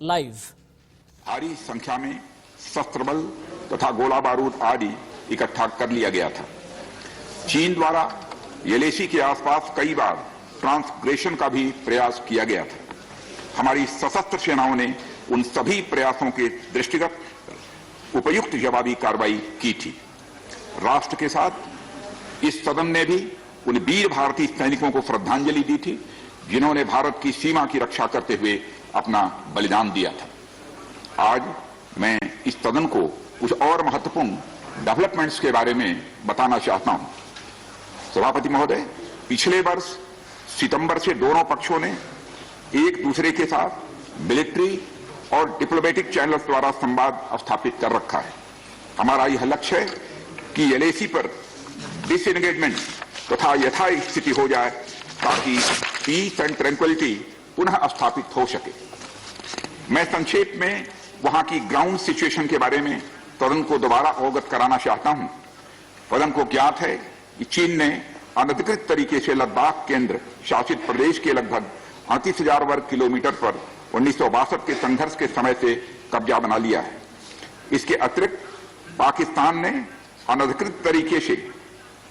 Live. भारी संख्या में शस्त्र बल तथा गोला बारूद आदि इकट्ठा कर लिया गया था। चीन द्वारा एलएसी के आसपास कई बार ट्रांसग्रेशन का भी प्रयास किया गया था। हमारी सशस्त्र सेनाओं ने उन सभी प्रयासों के दृष्टिगत उपयुक्त जवाबी कार्रवाई की थी। राष्ट्र के साथ इस सदन ने भी उन वीर भारतीय सैनिकों को श्रद्धांजलि दी थी जिन्होंने भारत की सीमा की रक्षा करते हुए अपना बलिदान दिया था। आज मैं इस सदन को कुछ और महत्वपूर्ण डेवलपमेंट्स के बारे में बताना चाहता हूं। सभापति महोदय, पिछले वर्ष सितंबर से दोनों पक्षों ने एक दूसरे के साथ मिलिट्री और डिप्लोमेटिक चैनल्स द्वारा संवाद स्थापित कर रखा है। हमारा यह लक्ष्य है कि एलएसी पर डिसएंगेजमेंट तथा यथास्थिति हो जाए ताकि पीस एंड ट्रैंक्विलिटी पुनः स्थापित हो सके। मैं संक्षेप में वहां की ग्राउंड सिचुएशन के बारे में सदन को दोबारा अवगत कराना चाहता हूं। सदन को ज्ञात है कि चीन ने अनधिकृत तरीके से लद्दाख केंद्र शासित प्रदेश के लगभग 38,000 वर्ग किलोमीटर पर 1962 के संघर्ष के समय से कब्जा बना लिया है। इसके अतिरिक्त पाकिस्तान ने अनधिकृत तरीके से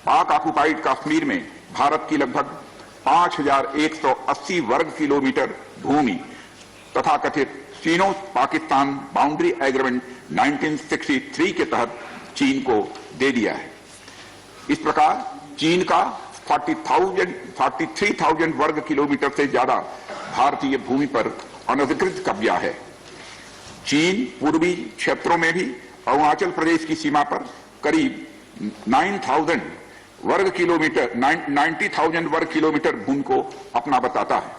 पाक ऑक्युपाइड कश्मीर में भारत की लगभग 5,180 वर्ग किलोमीटर भूमि तथा कथित चीनो पाकिस्तान बाउंड्री एग्रीमेंट 1963 के तहत चीन को दे दिया है। इस प्रकार चीन का 43,000 वर्ग किलोमीटर से ज्यादा भारतीय भूमि पर अनधिकृत कब्जा है। चीन पूर्वी क्षेत्रों में भी अरुणाचल प्रदेश की सीमा पर करीब 90,000 वर्ग किलोमीटर 90,000 वर्ग किलोमीटर भूमि को अपना बताता है।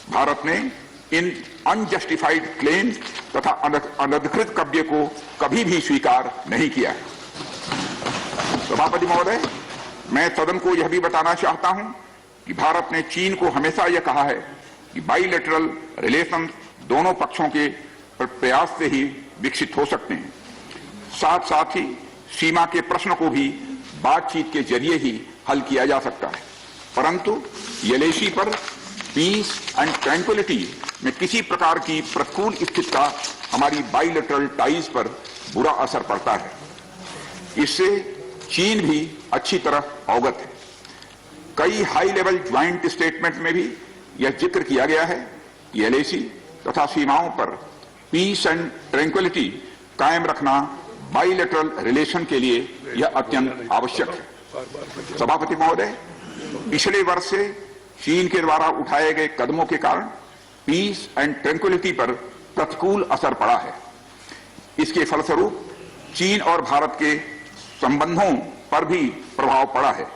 भारत ने इन अनजस्टिफाइड क्लेम्स तथा अनधिकृत कब्जे को कभी भी स्वीकार नहीं किया है। सभापति महोदय, मैं सदन को यह भी बताना चाहता हूं कि भारत ने चीन को हमेशा यह कहा है कि बाइलेटरल रिलेशन दोनों पक्षों के प्रयास से ही विकसित हो सकते हैं। साथ साथ ही सीमा के प्रश्न को भी बातचीत के जरिए ही हल किया जा सकता है। परंतु एलएसी पर पीस एंड ट्रैंक्विलिटी में किसी प्रकार की प्रतिकूल स्थिति का हमारी बाइलेटरल टाइज पर बुरा असर पड़ता है। इससे चीन भी अच्छी तरह अवगत है। कई हाई लेवल ज्वाइंट स्टेटमेंट में भी यह जिक्र किया गया है कि एलएसी तथा सीमाओं पर पीस एंड ट्रैंक्विलिटी कायम रखना बाइलेटरल रिलेशन के लिए यह अत्यंत आवश्यक है। सभापति महोदय, पिछले वर्ष से चीन के द्वारा उठाए गए कदमों के कारण पीस एंड ट्रैंक्विलिटी पर प्रतिकूल असर पड़ा है। इसके फलस्वरूप चीन और भारत के संबंधों पर भी प्रभाव पड़ा है।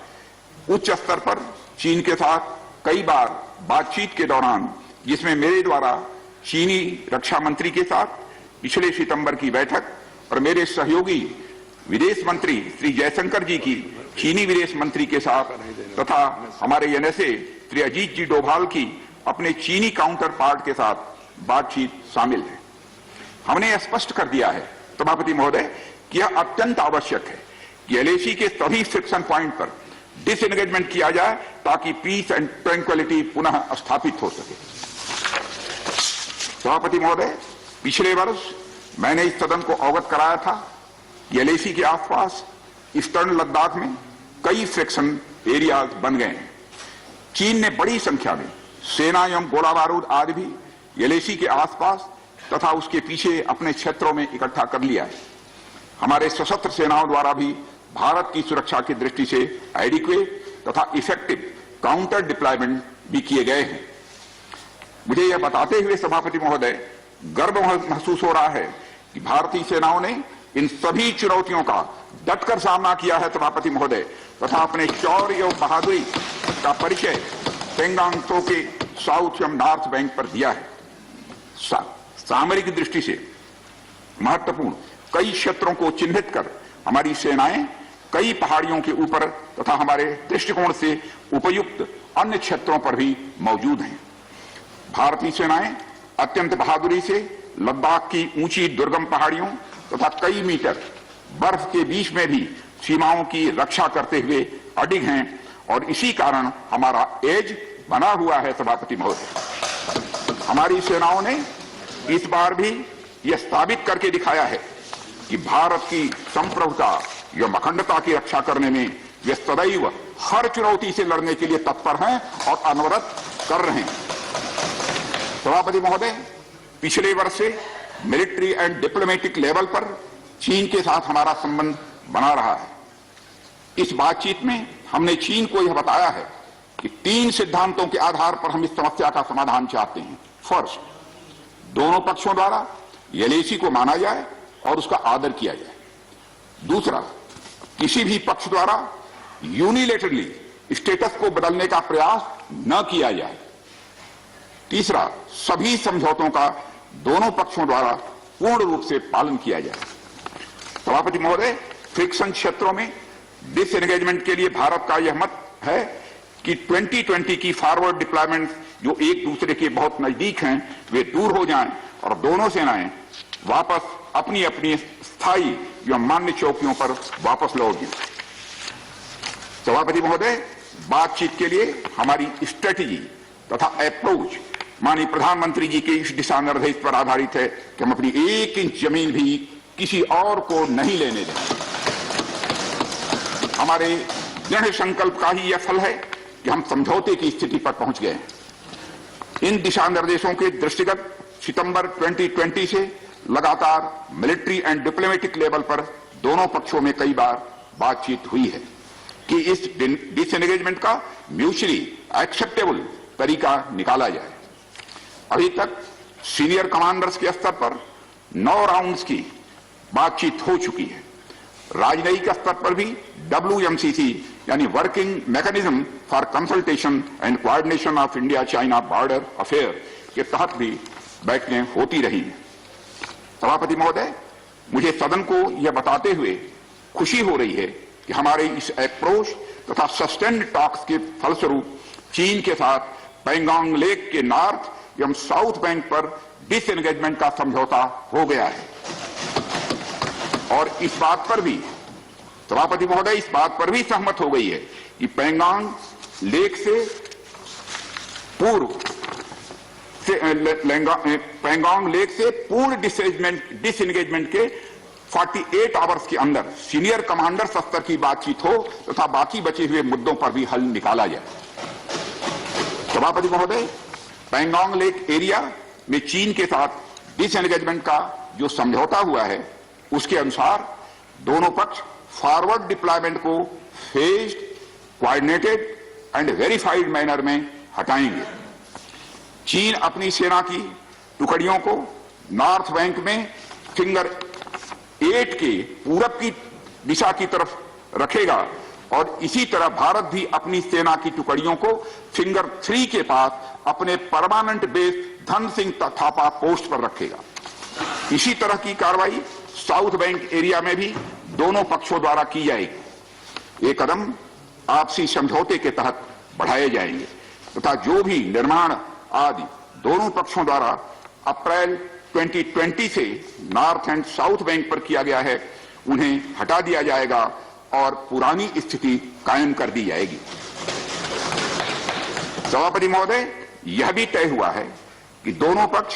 उच्च स्तर पर चीन के साथ कई बार बातचीत के दौरान, जिसमें मेरे द्वारा चीनी रक्षा मंत्री के साथ पिछले सितंबर की बैठक और मेरे सहयोगी विदेश मंत्री श्री जयशंकर जी की चीनी विदेश मंत्री के साथ तथा हमारे एनएसए श्री अजीत जी डोभाल की अपने चीनी काउंटर पार्ट के साथ बातचीत शामिल है। हमने स्पष्ट कर दिया है सभापति महोदय कि यह अत्यंत आवश्यक है कि एलएसी के सभी फ्रिक्शन पॉइंट पर डिसएंगेजमेंट किया जाए ताकि पीस एंड ट्रैंक्विलिटी पुनः स्थापित हो सके। सभापति महोदय, पिछले वर्ष मैंने इस सदन को अवगत कराया था कि एलएसी के आसपास ईस्टर्न लद्दाख में कई फ्रिक्शन एरियाज बन गए हैं। चीन ने बड़ी संख्या में सेना एवं गोला बारूद आदि भी एलएसी के आसपास तथा उसके पीछे अपने क्षेत्रों में इकट्ठा कर लिया है। हमारे सशस्त्र सेनाओं द्वारा भी भारत की सुरक्षा की दृष्टि से एडिक्वेट तथा इफेक्टिव काउंटर डिप्लॉयमेंट भी किए गए हैं। मुझे यह बताते हुए सभापति महोदय गर्व महसूस हो रहा है कि भारतीय सेनाओं ने इन सभी चुनौतियों का डटकर सामना किया है सभापति महोदय, तथा अपने शौर्य और बहादुरी का परिचय पेंगांग त्सो के साउथ एवं नॉर्थ बैंक पर दिया है। सामरिक दृष्टि से महत्वपूर्ण कई क्षेत्रों को चिन्हित कर हमारी सेनाएं कई पहाड़ियों के ऊपर तथा हमारे दृष्टिकोण से उपयुक्त अन्य क्षेत्रों पर भी मौजूद हैं। भारतीय सेनाएं अत्यंत बहादुरी से लद्दाख की ऊंची दुर्गम पहाड़ियों तथा कई मीटर बर्फ के बीच में भी सीमाओं की रक्षा करते हुए अडिग हैं और इसी कारण हमारा एज बना हुआ है। सभापति महोदय, हमारी सेनाओं ने इस बार भी यह साबित करके दिखाया है कि भारत की संप्रभुता एवं अखंडता की रक्षा करने में वे सदैव हर चुनौती से लड़ने के लिए तत्पर हैं और अनवरत कर रहे हैं। सभापति महोदय, पिछले वर्ष से मिलिट्री एंड डिप्लोमेटिक लेवल पर चीन के साथ हमारा संबंध बना रहा है। इस बातचीत में हमने चीन को यह बताया है कि 3 सिद्धांतों के आधार पर हम इस समस्या का समाधान चाहते हैं। फर्स्ट, दोनों पक्षों द्वारा एलएसी को माना जाए और उसका आदर किया जाए। दूसरा, किसी भी पक्ष द्वारा यूनिलेटरली स्टेटस को बदलने का प्रयास न किया जाए। तीसरा, सभी समझौतों का दोनों पक्षों द्वारा पूर्ण रूप से पालन किया जाए। सभापति महोदय, फ्रिक्शन क्षेत्रों में डिसएंगेजमेंट के लिए भारत का यह मत है कि 2020 की फॉरवर्ड डिप्लॉयमेंट जो एक दूसरे के बहुत नजदीक हैं वे दूर हो जाएं और दोनों सेनाएं वापस अपनी अपनी स्थायी या मान्य चौकियों पर वापस लौट जाएं। सभापति महोदय, बातचीत के लिए हमारी स्ट्रेटेजी तथा अप्रोच माननीय प्रधानमंत्री जी के इस दिशा निर्देश पर आधारित है कि हम अपनी 1 इंच जमीन भी किसी और को नहीं लेने दें। हमारे दृढ़ संकल्प का ही यह फल है कि हम समझौते की स्थिति पर पहुंच गए हैं। इन दिशा निर्देशों के दृष्टिगत सितंबर 2020 से लगातार मिलिट्री एंड डिप्लोमेटिक लेवल पर दोनों पक्षों में कई बार बातचीत हुई है कि इस डिसएंगेजमेंट का म्यूचुअली एक्सेप्टेबल तरीका निकाला जाए। अभी तक सीनियर कमांडर्स के स्तर पर 9 राउंड्स की बातचीत हो चुकी है। राजनयिक स्तर पर भी WMCC यानी working mechanism for consultation and coordination of India China border affair के तहत भी बैठकें होती रही हैं। सभापति महोदय, मुझे सदन को यह बताते हुए खुशी हो रही है कि हमारे इस अप्रोच तथा सस्टेन्ड टॉक्स के फलस्वरूप चीन के साथ पैंगोंग लेक के नॉर्थ एवं साउथ बैंक पर डिसएंगेजमेंट का समझौता हो गया है। और इस बात पर भी सभापति महोदय इस बात पर भी सहमत हो गई है कि पैंगोंग लेक से पूर्ण डिसएंगेजमेंट के 48 आवर्स के अंदर सीनियर कमांडर स्तर की बातचीत हो तथा बाकी बचे हुए मुद्दों पर भी हल निकाला जाए। सभापति महोदय, पैंगोंग लेक एरिया में चीन के साथ डिसएंगेजमेंट का जो समझौता हुआ है उसके अनुसार दोनों पक्ष फॉरवर्ड डिप्लॉयमेंट को phased, coordinated and verified manner में हटाएंगे। चीन अपनी सेना की टुकड़ियों को नॉर्थ बैंक में फिंगर 8 के पूरब की दिशा की तरफ रखेगा और इसी तरह भारत भी अपनी सेना की टुकड़ियों को फिंगर 3 के पास अपने permanent base Dhan Singh Thapa post पर रखेगा। इसी तरह की कार्रवाई साउथ बैंक एरिया में भी दोनों पक्षों द्वारा की जाएगी। ये कदम आपसी समझौते के तहत बढ़ाए जाएंगे तथा जो भी निर्माण आदि दोनों पक्षों द्वारा अप्रैल 2020 से नॉर्थ एंड साउथ बैंक पर किया गया है उन्हें हटा दिया जाएगा और पुरानी स्थिति कायम कर दी जाएगी। सभापति महोदय, यह भी तय हुआ है कि दोनों पक्ष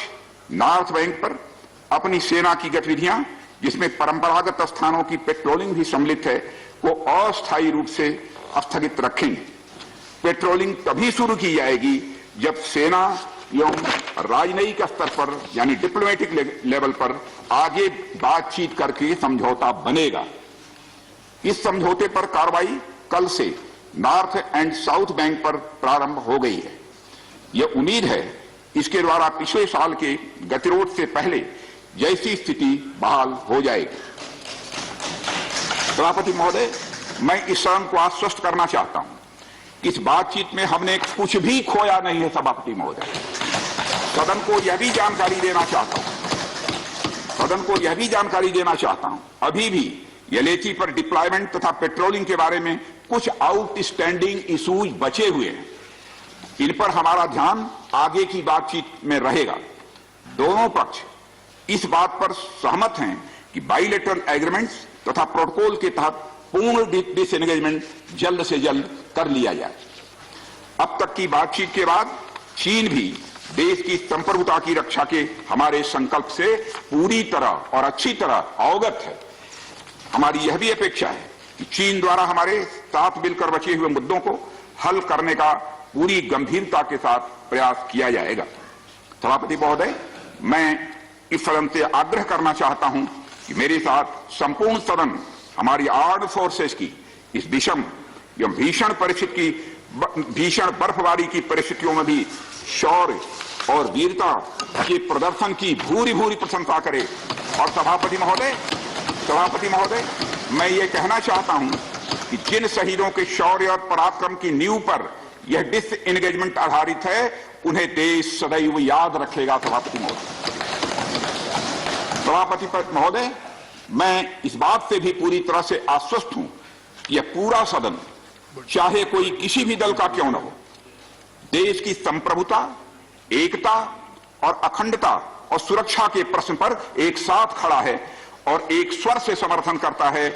नॉर्थ बैंक पर अपनी सेना की गतिविधियां जिसमें परंपरागत स्थानों की पेट्रोलिंग भी सम्मिलित है को अस्थायी रूप से स्थगित रखेंगे। पेट्रोलिंग तभी शुरू की जाएगी जब सेना एवं राजनयिक स्तर पर यानी डिप्लोमेटिक लेवल पर आगे बातचीत करके समझौता बनेगा। इस समझौते पर कार्रवाई कल से नॉर्थ एंड साउथ बैंक पर प्रारंभ हो गई है। यह उम्मीद है इसके द्वारा पिछले साल के गतिरोध से पहले जैसी स्थिति बहाल हो जाएगी। सभापति महोदय, मैं इस सदन को आश्वस्त करना चाहता हूं कि इस बातचीत में हमने कुछ भी खोया नहीं है। सभापति महोदय, सदन को यह भी जानकारी देना चाहता हूं अभी भी एलएसी पर डिप्लॉयमेंट तथा पेट्रोलिंग के बारे में कुछ आउटस्टैंडिंग इश्यूज बचे हुए हैं। इन पर हमारा ध्यान आगे की बातचीत में रहेगा। दोनों पक्ष इस बात पर सहमत हैं कि बाइलेटरल एग्रीमेंट्स तथा प्रोटोकॉल के तहत पूर्ण डिसएंगेजमेंट जल्द से जल्द कर लिया जाए। अब तक की बातचीत के बाद चीन भी देश की संप्रभुता की रक्षा के हमारे संकल्प से पूरी तरह और अच्छी तरह अवगत है। हमारी यह भी अपेक्षा है कि चीन द्वारा हमारे साथ मिलकर बचे हुए मुद्दों को हल करने का पूरी गंभीरता के साथ प्रयास किया जाएगा। सभापति महोदय, मैं इस सदन से आग्रह करना चाहता हूं कि मेरे साथ संपूर्ण सदन हमारी आर्म्ड फोर्सेस की इस विषम एवं भीषण बर्फबारी की परिस्थितियों में भी शौर्य और वीरता के प्रदर्शन की भूरी भूरी प्रशंसा करे। और सभापति महोदय, मैं ये कहना चाहता हूं कि जिन शहीदों के शौर्य और पराक्रम की नींव पर यह डिसएंगेजमेंट आधारित है, उन्हें देश सदैव याद रखेगा। सभापति महोदय, मैं इस बात से भी पूरी तरह से आश्वस्त हूं कि यह पूरा सदन, चाहे कोई किसी भी दल का क्यों न हो, देश की संप्रभुता, एकता और अखंडता और सुरक्षा के प्रश्न पर एक साथ खड़ा है और एक स्वर से समर्थन करता है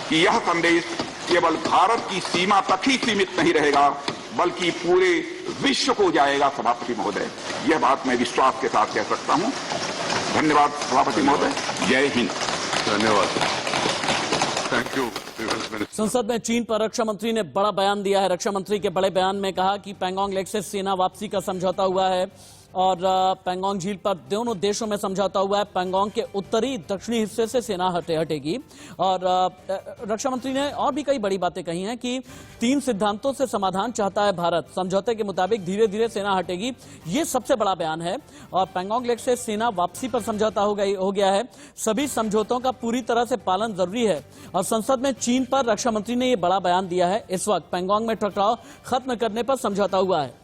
कि यह संदेश केवल भारत की सीमा तक ही सीमित नहीं रहेगा, बल्कि पूरे विश्व को जाएगा। सभापति महोदय, यह बात मैं विश्वास के साथ कह सकता हूं। धन्यवाद सभापति महोदय। जय हिंद। धन्यवाद। Thank you. संसद में चीन पर रक्षा मंत्री ने बड़ा बयान दिया है। रक्षा मंत्री के बड़े बयान में कहा कि पैंगोंग लेक से सेना वापसी का समझौता हुआ है और पैंगोंग झील पर दोनों देशों में समझौता हुआ है। पैंगोंग के उत्तरी दक्षिणी हिस्से से सेना हटेगी। और रक्षा मंत्री ने और भी कई बड़ी बातें कही हैं कि 3 सिद्धांतों से समाधान चाहता है भारत। समझौते के मुताबिक धीरे धीरे सेना हटेगी, ये सबसे बड़ा बयान है। और पैंगोंग लेक से सेना वापसी पर समझौता हो गया है। सभी समझौतों का पूरी तरह से पालन जरूरी है। और संसद में चीन पर रक्षा मंत्री ने यह बड़ा बयान दिया है। इस वक्त पैंगोंग में टकराव खत्म करने पर समझौता हुआ है।